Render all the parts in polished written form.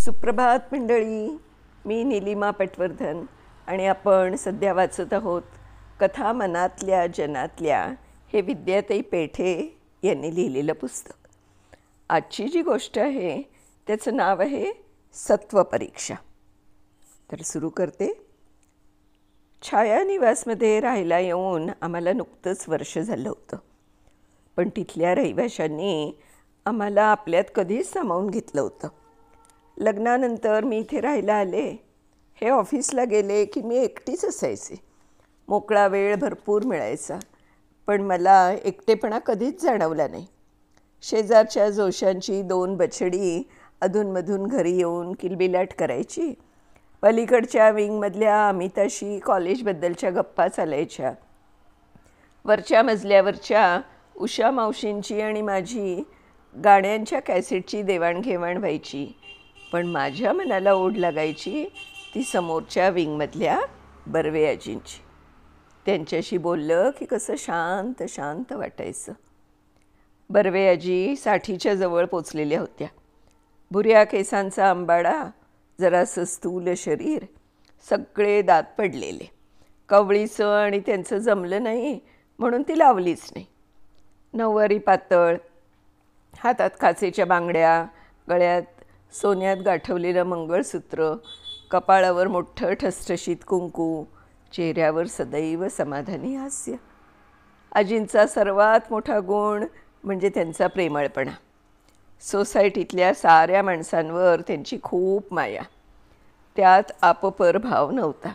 सुप्रभात मंडळी. मी नीलिमा पटवर्धन आणि आपण सध्या वाचत आहोत कथा मनातल्या जनातल्या हे विद्याताई पेठे यांनी लिहिलेलं पुस्तक. आजची जी गोष्ट आहे त्याचं नाव आहे सत्वपरीक्षा. तर सुरू करते. छाया निवासमध्ये राहायला येऊन आम्हाला नुकतंच वर्ष झालं होतं, पण तिथल्या रहिवाशांनी आम्हाला आपल्यात कधीच सामावून घेतलं होतं. लग्नानंतर मी इथे राहायला आले. हे ऑफिसला गेले की मी एकटीच असायचे. मोकळा वेळ भरपूर मिळायचा, पण मला एकटेपणा कधीच जाणवला नाही. शेजारच्या जोशांची 2 बछडी अधूनमधून घरी येऊन किलबिलाट करायची. पलीकडच्या विंगमधल्या अमिताशी कॉलेजबद्दलच्या गप्पा चालायच्या. वरच्या मजल्यावरच्या उषा मावशींची आणि माझी गाण्यांच्या कॅसेटची देवाणघेवाण व्हायची, पण माझ्या मनाला ओढ लागायची ती समोरच्या विंगमधल्या बर्वे आजींची. त्यांच्याशी बोललं की कसं शांत शांत वाटायचं. बर्वे आजी 60च्या जवळ पोचलेल्या होत्या. भुऱ्या केसांचा आंबाडा, जरासं स्थूल शरीर, सगळे दात पडलेले. कवळीचं आणि त्यांचं जमलं नाही म्हणून ती लावलीच नाही. नऊवारी पातळ, हातात काचेच्या बांगड्या, गळ्यात सोन्यात गाठवलेलं मंगळसूत्र, कपाळावर मोठं ठसठशीत कुंकू, चेहऱ्यावर सदैव समाधानी हास्य. आजींचा सर्वात मोठा गुण म्हणजे त्यांचा प्रेमळपणा. सोसायटीतल्या साऱ्या माणसांवर त्यांची खूप माया. त्यात आपपर भाव नव्हता.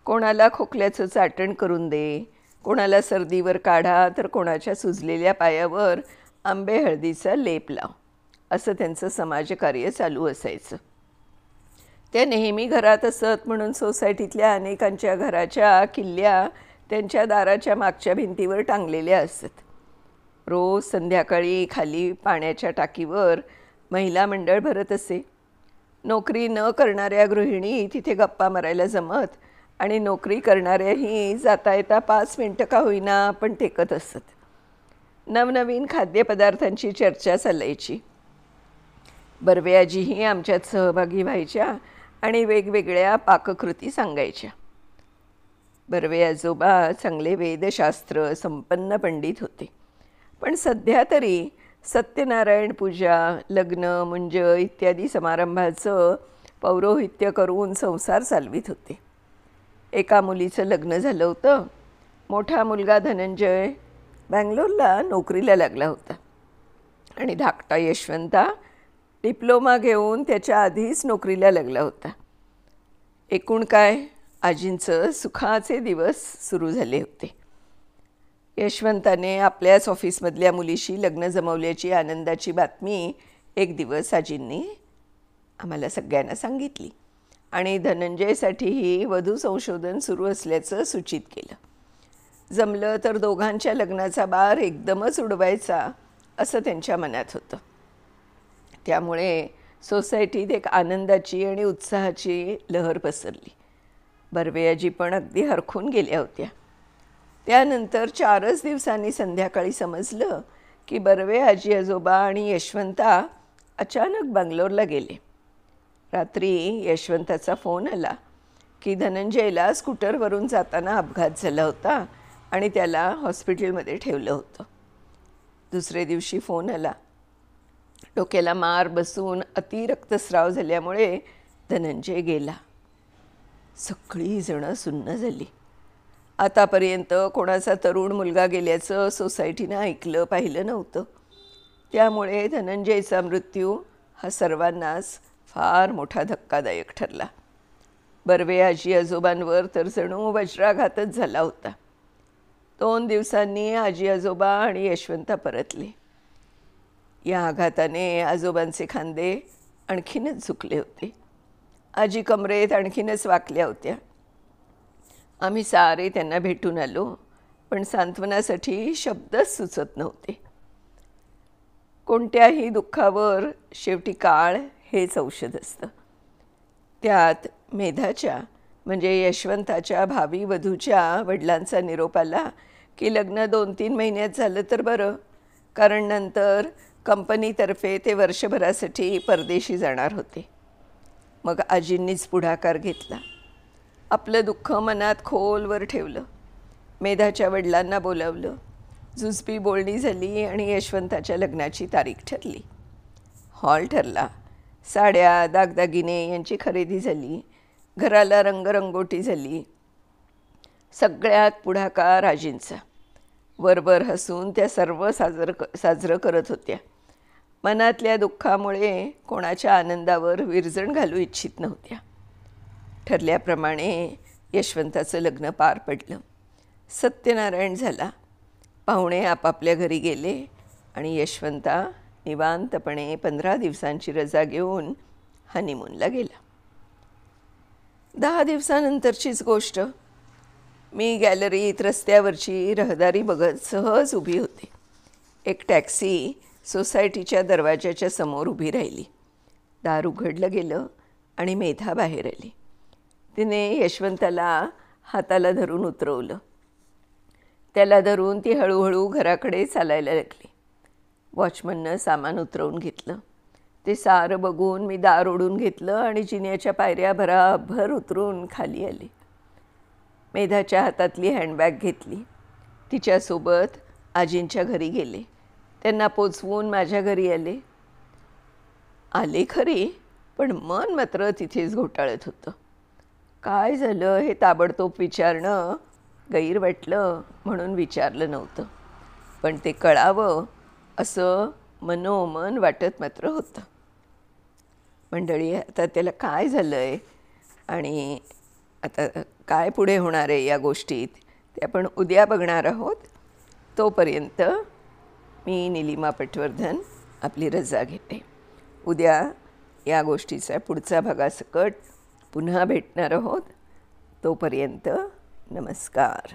कोणाला खोकल्याचं चाटण करून दे, कोणाला सर्दीवर काढा, तर कोणाच्या सुजलेल्या पायावर आंबे हळदीचा लेप लाव, असं त्यांचं समाजकार्य चालू असायचं. त्या नेहमी घरात असत म्हणून सोसायटीतल्या अनेकांच्या घराच्या किल्ल्या त्यांच्या दाराच्या मागच्या भिंतीवर टांगलेल्या असत. रोज संध्याकाळी खाली पाण्याच्या टाकीवर महिला मंडळ भरत असे. नोकरी न करणाऱ्या गृहिणी तिथे गप्पा मारायला जमत आणि नोकरी करणाऱ्याही जाता येता 5 मिनटं का होईना पण टेकत असत. नवनवीन खाद्यपदार्थांची चर्चा चालायची. बर्वे आजीही आमच्यात सहभागी व्हायच्या आणि वेगवेगळ्या पाककृती सांगायच्या. बर्वे आजोबा चांगले वेदशास्त्र संपन्न पंडित होते, पण सध्या तरी सत्यनारायण पूजा, लग्न, मुंज इत्यादी समारंभाचं पौरोहित्य करून संसार चालवित होते. एका मुलीचं लग्न झालं होतं. मोठा मुलगा धनंजय बँगलोरला नोकरीला लागला होता आणि धाकटा यशवंता डिप्लोमा घेऊन त्याच्या आधीच नोकरीला लागला होता. एकूण काय, आजींचं सुखाचे दिवस सुरू झाले होते. यशवंताने आपल्याच ऑफिसमधल्या मुलीशी लग्न जमवल्याची आनंदाची बातमी एक दिवस आजींनी आम्हाला सगळ्यांना सांगितली आणि धनंजयसाठीही वधू संशोधन सुरू असल्याचं सूचित केलं. जमलं तर दोघांच्या लग्नाचा बार एकदमच उडवायचा असं त्यांच्या मनात होतं. त्यामुळे सोसायटीत एक आनंदाची आणि उत्साहाची लहर पसरली. बर्वे आजी पण अगदी हरखून गेल्या होत्या. त्यानंतर 4च दिवसांनी संध्याकाळी समजलं की बर्वे आजी आजोबा आणि यशवंता अचानक बंगलोरला गेले. रात्री यशवंताचा फोन आला की धनंजयला स्कूटरवरून जाताना अपघात झाला होता आणि त्याला हॉस्पिटलमध्ये ठेवलं होतं. दुसरे दिवशी फोन आला, डोक्याला मार बसून अति रक्तस्राव झाल्यामुळे धनंजय गेला. सगळीजणं सुन्न झाली. आतापर्यंत कोणाचा तरुण मुलगा गेल्याचं सोसायटीनं ऐकलं पाहिलं नव्हतं. त्यामुळे धनंजयचा मृत्यू हा सर्वांनाच फार मोठा धक्कादायक ठरला. बर्वे आजी आजोबांवर तर जणू वज्राघातच झाला होता. 2 दिवसांनी आजी आजोबा आणि यशवंता परतले. या आघाताने आजोबांचे खांदे आणखीनच झुकले होते. आजी कमरेत आणखीनच वाकल्या होत्या. आम्ही सारे त्यांना भेटून आलो, पण सांत्वनासाठी शब्दच सुचत नव्हते. कोणत्याही दुःखावर शेवटी काळ हेच औषध असतं. त्यात मेधाच्या म्हणजे यशवंताच्या भावी वधूच्या वडिलांचा निरोप आला की लग्न 2-3 महिन्यात झालं तर बरं, कारण नंतर कंपनीतर्फे ते वर्षभरासाठी परदेशी जाणार होते. मग आजींनीच पुढाकार घेतला. आपलं दुःख मनात खोलवर ठेवलं. मेधाच्या वडिलांना बोलावलं. जुजबी बोलणी झाली आणि यशवंताच्या लग्नाची तारीख ठरली. हॉल ठरला. साड्या दागदागिने यांची खरेदी झाली. घराला रंगरंगोटी झाली. सगळ्यात पुढाकार आजींचा. वरवर हसून त्या सर्व साजरं करत होत्या. मनातल्या दुःखामुळे कोणाच्या आनंदावर विरजण घालू इच्छित नव्हत्या. ठरल्याप्रमाणे यशवंताचं लग्न पार पडलं. सत्यनारायण झाला. पाहुणे आपापल्या घरी गेले आणि यशवंता निवांतपणे 15 दिवसांची रजा घेऊन हनीमूनला गेला. 10 दिवसानंतरचीच गोष्ट. मी गॅलरीत रस्त्यावरची रहदारी बघत सहज उभी होते. एक टॅक्सी सोसायटीच्या दरवाजाच्या समोर उभी राहिली. दार उघडलं गेलं आणि मेधा बाहेर आली. तिने यशवंताला हाताला धरून उतरवलं. त्याला धरून ती हळूहळू घराकडे चालायला लागली. वॉचमननं सामान उतरवून घेतलं. ते सारं बघून मी दार ओढून घेतलं आणि जिन्याच्या पायऱ्या भराभर उतरून खाली आले. मेधाच्या हातातली हँडबॅग घेतली. तिच्यासोबत आजींच्या घरी गेले. त्यांना पोचवून माझ्या घरी आले खरी, पण मन मात्र तिथेच घोटाळत होतं. काय झालं हे ताबडतोब विचारणं गैर वाटलं म्हणून विचारलं नव्हतं, पण ते कळावं असं मनोमन वाटत मात्र होतं. मंडळी, आता त्याला काय झालं आहे आणि आता काय पुढे होणार आहे या गोष्टीत ते आपण उद्या बघणार आहोत. तोपर्यंत मी निलिमा पटवर्धन आपली रजा घेते. उद्या या गोष्टीचा पुढचा भागासकट पुन्हा भेटणार आहोत. तोपर्यंत नमस्कार.